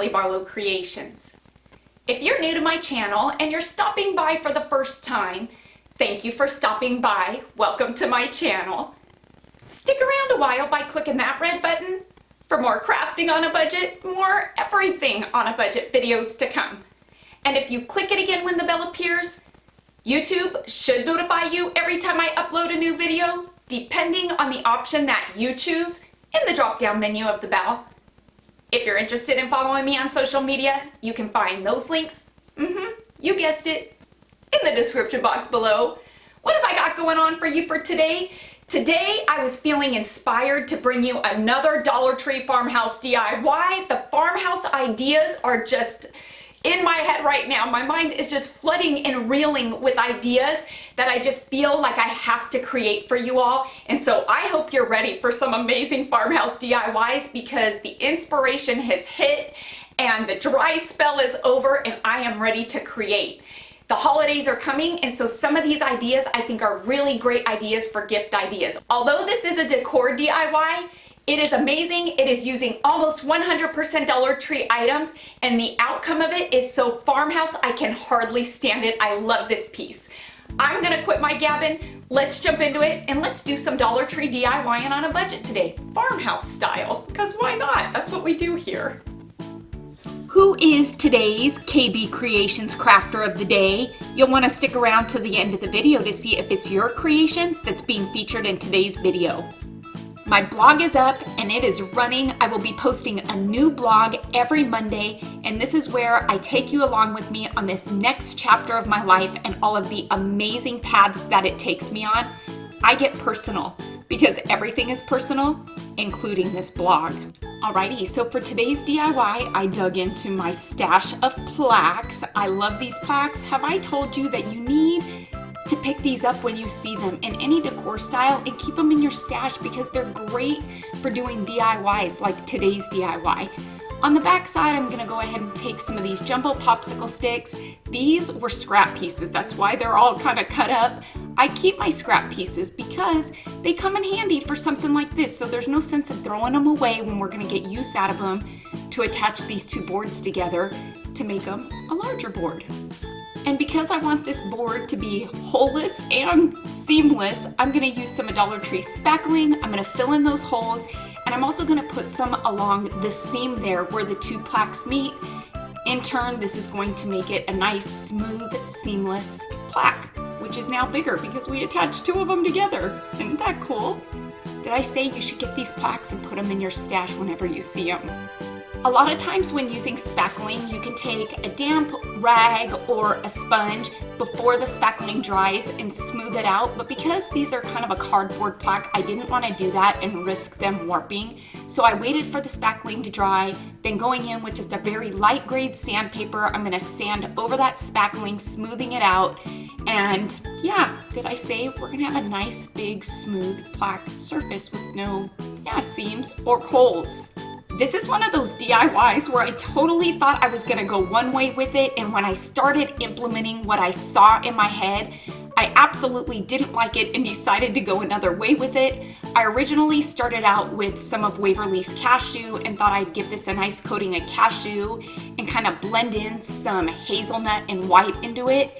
Kelly Barlow Creations. If you're new to my channel and you're stopping by for the first time, thank you for stopping by. Welcome to my channel. Stick around a while by clicking that red button for more crafting on a budget, more everything on a budget videos to come. And if you click it again when the bell appears, YouTube should notify you every time I upload a new video, depending on the option that you choose in the drop-down menu of the bell. If you're interested in following me on social media, you can find those links, you guessed it, in the description box below. What have I got going on for you for today? Today, I was feeling inspired to bring you another Dollar Tree farmhouse DIY. The farmhouse ideas are just in my head right now. My mind is just flooding and reeling with ideas that I just feel like I have to create for you all. And so I hope you're ready for some amazing farmhouse DIYs because the inspiration has hit and the dry spell is over and I am ready to create. The holidays are coming, and so some of these ideas I think are really great ideas for gift ideas. Although this is a decor DIY, it is amazing. It is using almost 100% Dollar Tree items, and the outcome of it is so farmhouse I can hardly stand it. I love this piece. I'm gonna quit my gabbing. Let's jump into it, and let's do some Dollar Tree DIYing on a budget today. Farmhouse style, because why not? That's what we do here. Who is today's KB Creations crafter of the day? You'll want to stick around to the end of the video to see if it's your creation that's being featured in today's video. My blog is up and it is running. I will be posting a new blog every Monday, and this is where I take you along with me on this next chapter of my life and all of the amazing paths that it takes me on. I get personal because everything is personal, including this blog. Alrighty, so for today's DIY, I dug into my stash of plaques. I love these plaques. Have I told you that you need to pick these up when you see them in any decor style and keep them in your stash because they're great for doing DIYs like today's DIY. On the back side, I'm gonna go ahead and take some of these jumbo popsicle sticks. These were scrap pieces, that's why they're all kind of cut up. I keep my scrap pieces because they come in handy for something like this, so there's no sense of throwing them away when we're gonna get use out of them to attach these two boards together to make them a larger board. And because I want this board to be holeless and seamless, I'm gonna use some Dollar Tree spackling. I'm gonna fill in those holes, and I'm also gonna put some along the seam there where the two plaques meet. In turn, this is going to make it a nice, smooth, seamless plaque, which is now bigger because we attached two of them together. Isn't that cool? Did I say you should get these plaques and put them in your stash whenever you see them? A lot of times when using spackling, you can take a damp rag or a sponge before the spackling dries and smooth it out, but because these are kind of a cardboard plaque, I didn't want to do that and risk them warping. So I waited for the spackling to dry, then going in with just a very light grade sandpaper, I'm going to sand over that spackling, smoothing it out. And yeah, did I say we're going to have a nice big smooth plaque surface with no seams or holes. This is one of those DIYs where I totally thought I was gonna go one way with it, and when I started implementing what I saw in my head, I absolutely didn't like it and decided to go another way with it. I originally started out with some of Waverly's cashew and thought I'd give this a nice coating of cashew and kind of blend in some hazelnut and white into it.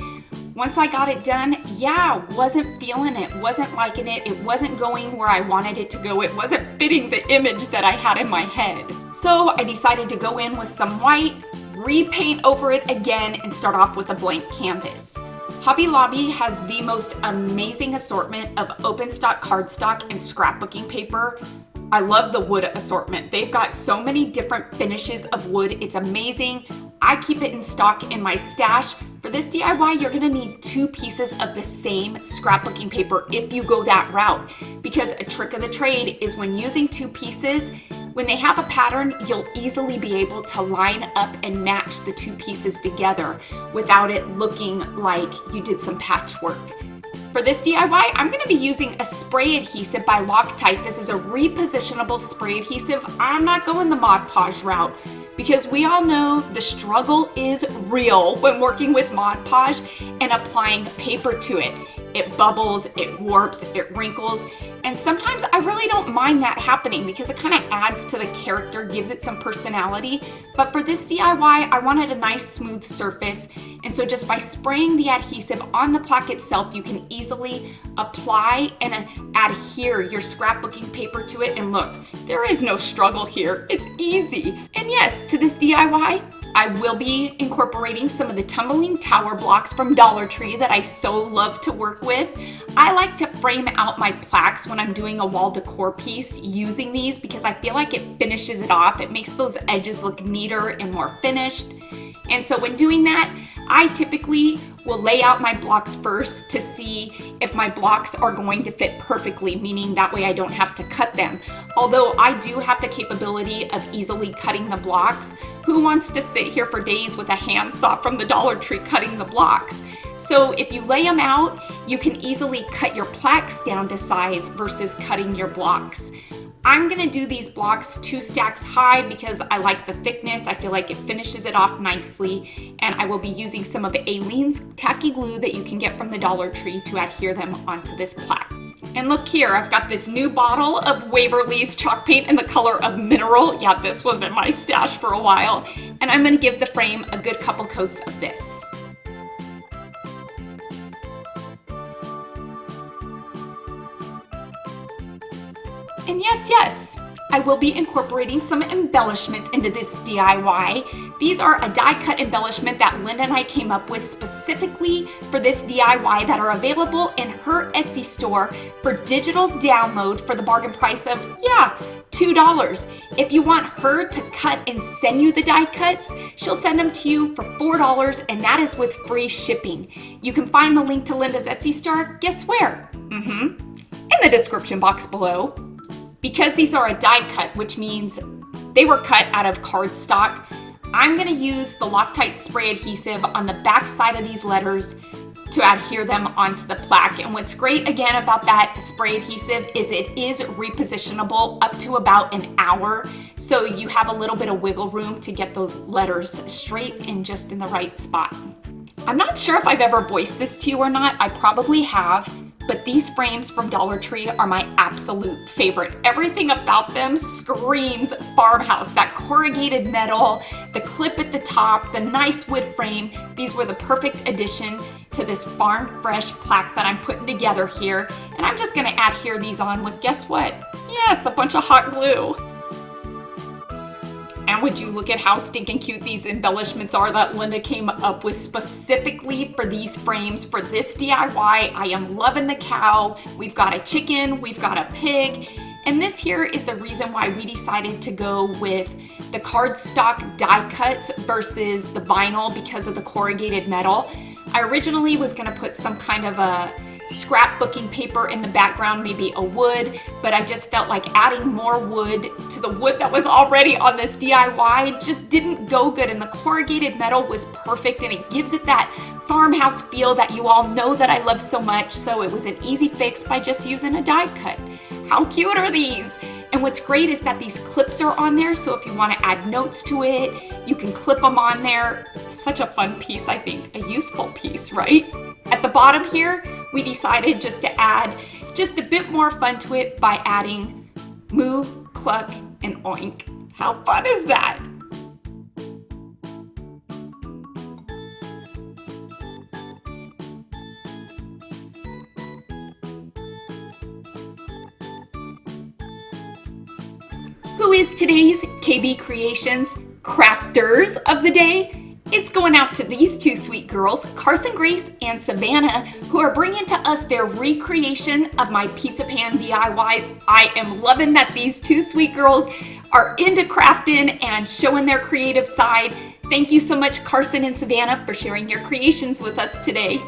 Once I got it done, wasn't feeling it, wasn't liking it, it wasn't going where I wanted it to go, it wasn't fitting the image that I had in my head. So I decided to go in with some white, repaint over it again, and start off with a blank canvas. Hobby Lobby has the most amazing assortment of open stock, cardstock, and scrapbooking paper. I love the wood assortment. They've got so many different finishes of wood, it's amazing. I keep it in stock in my stash. For this DIY, you're gonna need 2 pieces of the same scrapbooking paper if you go that route, because a trick of the trade is when using 2 pieces, when they have a pattern, you'll easily be able to line up and match the 2 pieces together without it looking like you did some patchwork. For this DIY, I'm gonna be using a spray adhesive by Loctite. This is a repositionable spray adhesive. I'm not going the Mod Podge route, because we all know the struggle is real when working with Mod Podge and applying paper to it. It bubbles, it warps, it wrinkles, And sometimes I really don't mind that happening because it kind of adds to the character, gives it some personality. But for this DIY, I wanted a nice smooth surface. And so just by spraying the adhesive on the plaque itself, you can easily apply and adhere your scrapbooking paper to it. And look, there is no struggle here. It's easy. And yes, to this DIY, I will be incorporating some of the tumbling tower blocks from Dollar Tree that I so love to work with. I like to frame out my plaques when I'm doing a wall decor piece using these because I feel like it finishes it off. It makes those edges look neater and more finished. And so when doing that, I typically will lay out my blocks first to see if my blocks are going to fit perfectly, meaning that way I don't have to cut them. Although I do have the capability of easily cutting the blocks, who wants to sit here for days with a handsaw from the Dollar Tree cutting the blocks? So if you lay them out, you can easily cut your plaques down to size versus cutting your blocks. I'm gonna do these blocks 2 stacks high because I like the thickness. I feel like it finishes it off nicely. And I will be using some of Aleene's tacky glue that you can get from the Dollar Tree to adhere them onto this plaque. And look here, I've got this new bottle of Waverly's chalk paint in the color of Mineral. Yeah, this was in my stash for a while. And I'm gonna give the frame a good couple coats of this. And yes, I will be incorporating some embellishments into this DIY. These are a die-cut embellishment that Linda and I came up with specifically for this DIY that are available in her Etsy store for digital download for the bargain price of, $2. If you want her to cut and send you the die cuts, she'll send them to you for $4, and that is with free shipping. You can find the link to Linda's Etsy store, guess where? In the description box below. Because these are a die cut, which means they were cut out of cardstock, I'm gonna use the Loctite spray adhesive on the back side of these letters to adhere them onto the plaque. And what's great again about that spray adhesive is it is repositionable up to about an hour. So you have a little bit of wiggle room to get those letters straight and just in the right spot. I'm not sure if I've ever voiced this to you or not. I probably have. But these frames from Dollar Tree are my absolute favorite. Everything about them screams Farmhouse. That corrugated metal, the clip at the top, the nice wood frame. These were the perfect addition to this farm fresh plaque that I'm putting together here. And I'm just gonna adhere these on with, guess what? Yes, a bunch of hot glue. And would you look at how stinking cute these embellishments are that Linda came up with specifically for these frames for this DIY. I am loving the cow. We've got a chicken, we've got a pig. And this here is the reason why we decided to go with the cardstock die cuts versus the vinyl because of the corrugated metal. I originally was gonna put some kind of a scrapbooking paper in the background, maybe a wood, but I just felt like adding more wood to the wood that was already on this DIY just didn't go good, and the corrugated metal was perfect and it gives it that farmhouse feel that you all know that I love so much, so it was an easy fix by just using a die cut. How cute are these? And what's great is that these clips are on there, so if you want to add notes to it, you can clip them on there. Such a fun piece, I think, a useful piece, right? At the bottom here, we decided just to add just a bit more fun to it by adding moo, cluck, and oink. How fun is that? Who is today's KB Creations crafters of the day? It's going out to these two sweet girls, Carson Grace and Savannah, who are bringing to us their recreation of my pizza pan DIYs. I am loving that these two sweet girls are into crafting and showing their creative side. Thank you so much, Carson and Savannah, for sharing your creations with us today.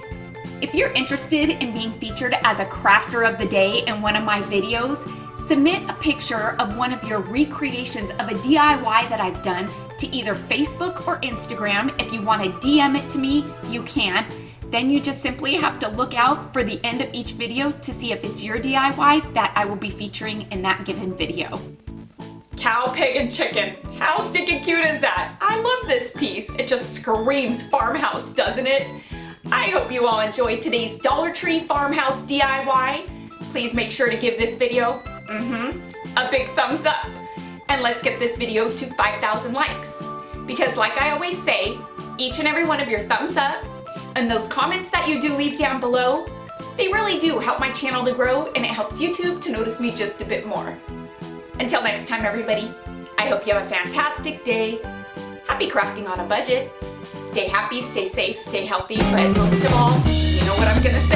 If you're interested in being featured as a crafter of the day in one of my videos, submit a picture of one of your recreations of a DIY that I've done to either Facebook or Instagram. If you want to DM it to me, you can. Then you just simply have to look out for the end of each video to see if it's your DIY that I will be featuring in that given video. Cow, pig, and chicken. How stinking cute is that? I love this piece. It just screams farmhouse, doesn't it? I hope you all enjoyed today's Dollar Tree Farmhouse DIY. please make sure to give this video a big thumbs up. And let's get this video to 5,000 likes. Because like I always say, each and every one of your thumbs up and those comments that you do leave down below, they really do help my channel to grow, and it helps YouTube to notice me just a bit more. Until next time, everybody, I hope you have a fantastic day. Happy crafting on a budget. Stay happy, stay safe, stay healthy, but most of all, you know what I'm gonna say.